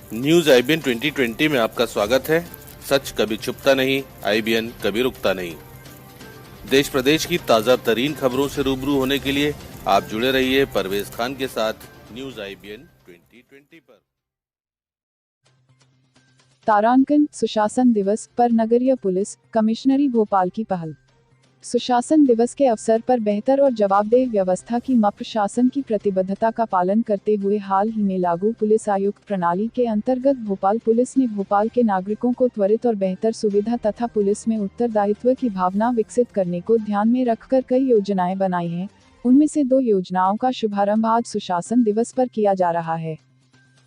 News IBN 2020 में आपका स्वागत है। सच कभी छुपता नहीं, आईबीएन कभी रुकता नहीं। देश प्रदेश की ताजा तरीन खबरों से रूबरू होने के लिए आप जुड़े रहिए परवेज खान के साथ न्यूज आईबीएन 2020 पर। तारांकन सुशासन दिवस पर नगरीय पुलिस कमिश्नरी भोपाल की पहल। सुशासन दिवस के अवसर पर बेहतर और जवाबदेह व्यवस्था की प्रशासन की प्रतिबद्धता का पालन करते हुए हाल ही में लागू पुलिस आयुक्त प्रणाली के अंतर्गत भोपाल पुलिस ने भोपाल के नागरिकों को त्वरित और बेहतर सुविधा तथा पुलिस में उत्तरदायित्व की भावना विकसित करने को ध्यान में रखकर कई योजनाएं बनाई हैं। उनमें से 2 योजनाओं का शुभारंभ आज सुशासन दिवस पर किया जा रहा है।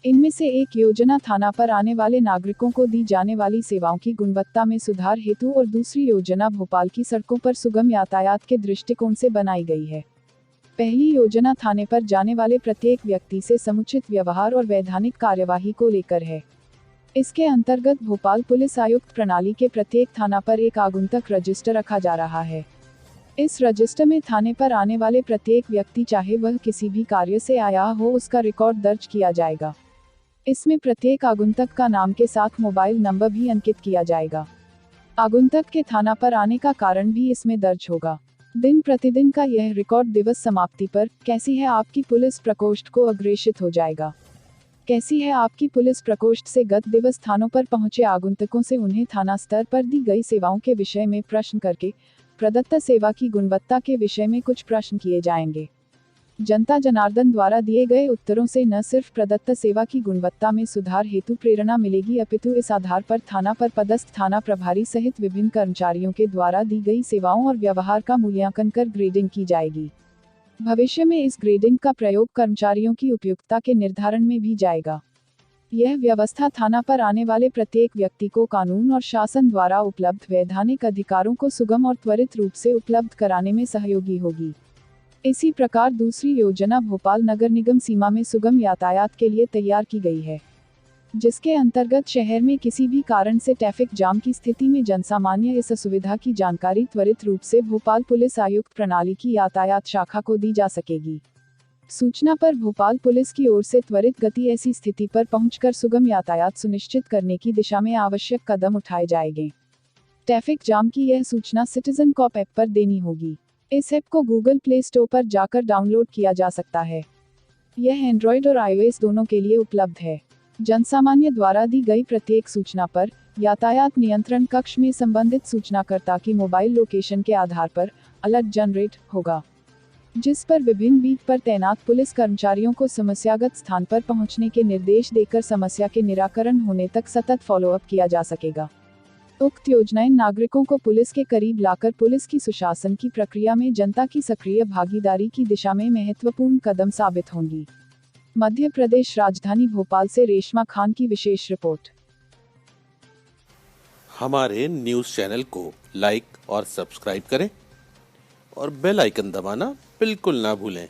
इनमें से एक योजना थाना पर आने वाले नागरिकों को दी जाने वाली सेवाओं की गुणवत्ता में सुधार हेतु और दूसरी योजना भोपाल की सड़कों पर सुगम यातायात के दृष्टिकोण से बनाई गई है। पहली योजना थाने पर जाने वाले प्रत्येक व्यक्ति से समुचित व्यवहार और वैधानिक कार्यवाही को लेकर है। इसके अंतर्गत भोपाल पुलिस आयुक्त प्रणाली के प्रत्येक थाना पर एक आगंतुक रजिस्टर रखा जा रहा है। इस रजिस्टर में थाने पर आने वाले प्रत्येक व्यक्ति चाहे वह किसी भी कार्य से आया हो उसका रिकॉर्ड दर्ज किया जाएगा। इसमें प्रत्येक आगंतुक का नाम के साथ मोबाइल नंबर भी अंकित किया जाएगा। आगंतुक के थाना पर आने का कारण भी इसमें दर्ज होगा। दिन प्रतिदिन का यह रिकॉर्ड दिवस समाप्ति पर कैसी है आपकी पुलिस प्रकोष्ठ को अग्रेषित हो जाएगा। कैसी है आपकी पुलिस प्रकोष्ठ से गत दिवस थानों पर पहुंचे आगंतुकों से उन्हें थाना स्तर पर दी गई सेवाओं के विषय में प्रश्न करके प्रदत्त सेवा की गुणवत्ता के विषय में कुछ प्रश्न किए जाएंगे। जनता जनार्दन द्वारा दिए गए उत्तरों से न सिर्फ प्रदत्त सेवा की गुणवत्ता में सुधार हेतु प्रेरणा मिलेगी अपितु इस आधार पर थाना पर पदस्थ थाना प्रभारी सहित विभिन्न कर्मचारियों के द्वारा दी गई सेवाओं और व्यवहार का मूल्यांकन कर ग्रेडिंग की जाएगी। भविष्य में इस ग्रेडिंग का प्रयोग कर्मचारियों की उपयुक्तता के निर्धारण में भी जाएगा। यह व्यवस्था थाना पर आने वाले प्रत्येक व्यक्ति को कानून और शासन द्वारा उपलब्ध वैधानिक अधिकारों को सुगम और त्वरित रूप से उपलब्ध कराने में सहयोगी होगी। इसी प्रकार दूसरी योजना भोपाल नगर निगम सीमा में सुगम यातायात के लिए तैयार की गई है, जिसके अंतर्गत शहर में किसी भी कारण से ट्रैफिक जाम की स्थिति में जनसामान्य इस सुविधा की जानकारी त्वरित रूप से भोपाल पुलिस आयुक्त प्रणाली की यातायात शाखा को दी जा सकेगी। सूचना पर भोपाल पुलिस की ओर से त्वरित गति ऐसी स्थिति पर पहुंचकर सुगम यातायात सुनिश्चित करने की दिशा में आवश्यक कदम उठाए जाएंगे। ट्रैफिक जाम की यह सूचना सिटीजन कॉप ऐप पर देनी होगी। इस ऐप को गूगल प्ले स्टोर पर जाकर डाउनलोड किया जा सकता है। यह एंड्रॉयड और iOS दोनों के लिए उपलब्ध है। जनसामान्य द्वारा दी गई प्रत्येक सूचना पर यातायात नियंत्रण कक्ष में संबंधित सूचनाकर्ता की मोबाइल लोकेशन के आधार पर अलर्ट जनरेट होगा, जिस पर विभिन्न बीट पर तैनात पुलिस कर्मचारियों को समस्यागत स्थान पर पहुंचने के निर्देश देकर समस्या के निराकरण होने तक सतत फॉलोअप किया जा सकेगा। उक्त योजनाएं नागरिकों को पुलिस के करीब लाकर पुलिस की सुशासन की प्रक्रिया में जनता की सक्रिय भागीदारी की दिशा में महत्वपूर्ण कदम साबित होंगी। मध्य प्रदेश राजधानी भोपाल से रेशमा खान की विशेष रिपोर्ट। हमारे न्यूज चैनल को लाइक और सब्सक्राइब करें और बेल आइकन दबाना बिल्कुल ना भूलें।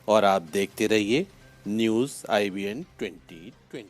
और आप देखते रहिए न्यूज आईबीएन 2020।